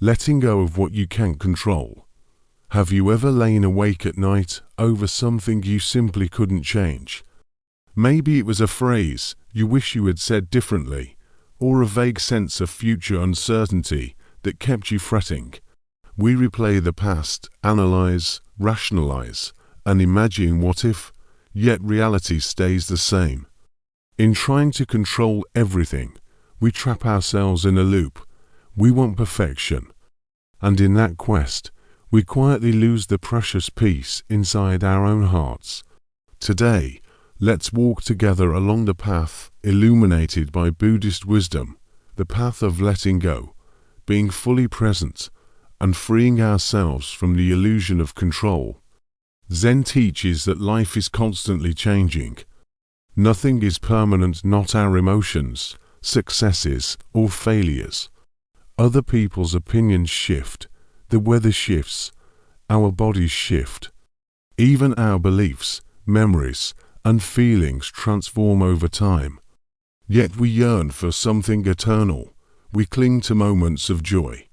letting go of what you can't control. Have you ever lain awake at night over something you simply couldn't change? Maybe it was a phrase you wish you had said differently, or a vague sense of future uncertainty that kept you fretting. We replay the past, analyze, rationalize, and imagine what if, yet reality stays the same. In trying to control everything, we trap ourselves in a loop. We want perfection, and in that quest, we quietly lose the precious peace inside our own hearts. Today, let's walk together along the path illuminated by Buddhist wisdom, the path of letting go, being fully present, and freeing ourselves from the illusion of control. Zen teaches that life is constantly changing. Nothing is permanent, not our emotions, successes, or failures. Other people's opinions shift, the weather shifts, our bodies shift. Even our beliefs, memories, and feelings transform over time. Yet we yearn for something eternal. We cling to moments of joy.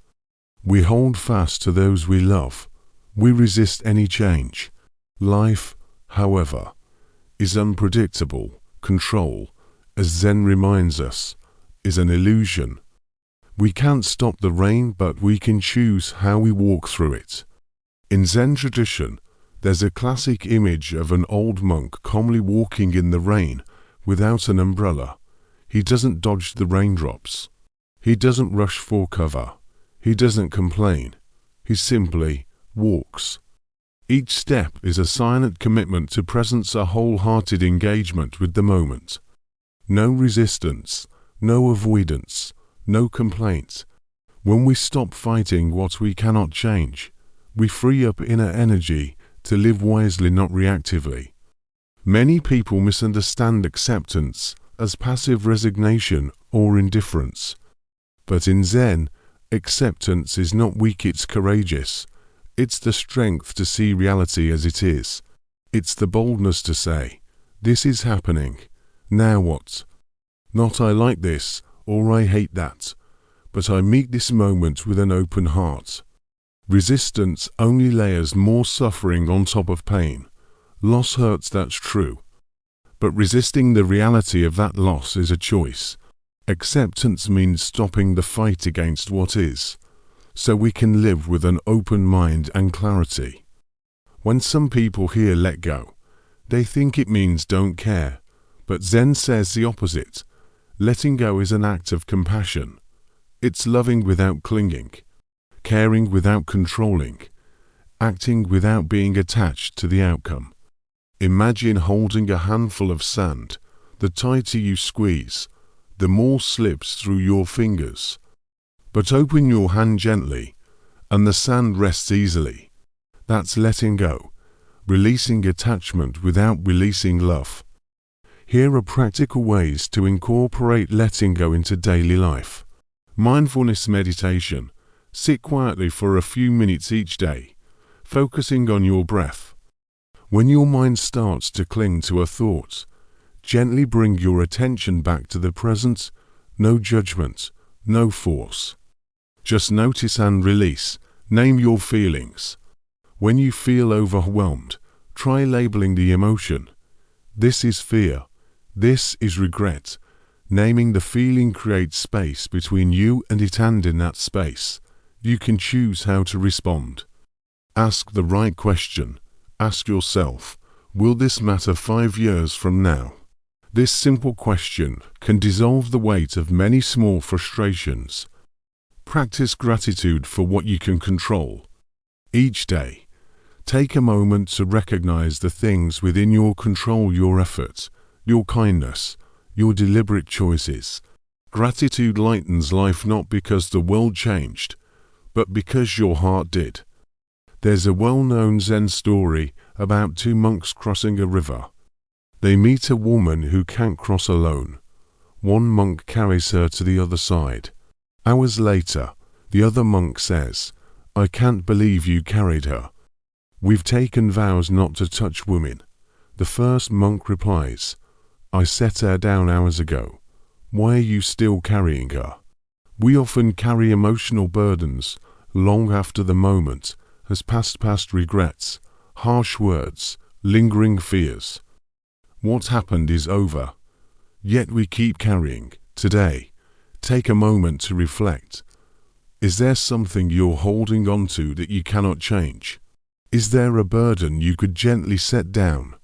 We hold fast to those we love. We resist any change. Life, however, is unpredictable. Control, as Zen reminds us, is an illusion. We can't stop the rain, but we can choose how we walk through it. In Zen tradition, there's a classic image of an old monk calmly walking in the rain without an umbrella. He doesn't dodge the raindrops. He doesn't rush for cover. He doesn't complain. He simply walks. Each step is a silent commitment to presence, a wholehearted engagement with the moment. No resistance, no avoidance, no complaint. When we stop fighting what we cannot change, we free up inner energy to live wisely, not reactively. Many people misunderstand acceptance as passive resignation or indifference. But in Zen, acceptance is not weak, it's courageous. It's the strength to see reality as it is. It's the boldness to say, this is happening. Now what? Not I like this, or I hate that, but I meet this moment with an open heart. Resistance only layers more suffering on top of pain. Loss hurts, that's true. But resisting the reality of that loss is a choice. Acceptance means stopping the fight against what is, so we can live with an open mind and clarity. When some people hear let go, they think it means don't care, but Zen says the opposite. Letting go is an act of compassion. It's loving without clinging, caring without controlling, acting without being attached to the outcome. Imagine holding a handful of sand. The tighter you squeeze, the more slips through your fingers. But open your hand gently, and the sand rests easily. That's letting go, releasing attachment without releasing love. Here are practical ways to incorporate letting go into daily life. Mindfulness meditation. Sit quietly for a few minutes each day, focusing on your breath. When your mind starts to cling to a thought, gently bring your attention back to the present. No judgment, no force. Just notice and release. Name your feelings. When you feel overwhelmed, try labeling the emotion. This is fear. This is regret. Naming the feeling creates space between you and it, and in that space, you can choose how to respond. Ask the right question. Ask yourself, will this matter 5 years from now? This simple question can dissolve the weight of many small frustrations. Practice gratitude for what you can control. Each day, take a moment to recognize the things within your control, your effort, your kindness, your deliberate choices. Gratitude lightens life, not because the world changed, but because your heart did. There's a well-known Zen story about 2 monks crossing a river. They meet a woman who can't cross alone. One monk carries her to the other side. Hours later, the other monk says, "I can't believe you carried her. We've taken vows not to touch women." The first monk replies, "I set her down hours ago. Why are you still carrying her?" We often carry emotional burdens long after the moment has passed. Past regrets, harsh words, lingering fears. What happened is over. Yet we keep carrying. Today, take a moment to reflect. Is there something you're holding on to that you cannot change? Is there a burden you could gently set down?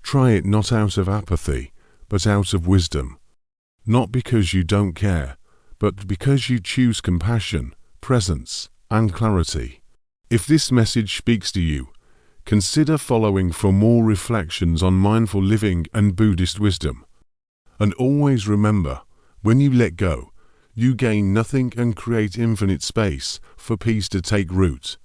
Try it, not out of apathy, but out of wisdom. Not because you don't care, but because you choose compassion, presence, and clarity. If this message speaks to you, consider following for more reflections on mindful living and Buddhist wisdom. And always remember, when you let go, you gain nothing and create infinite space for peace to take root.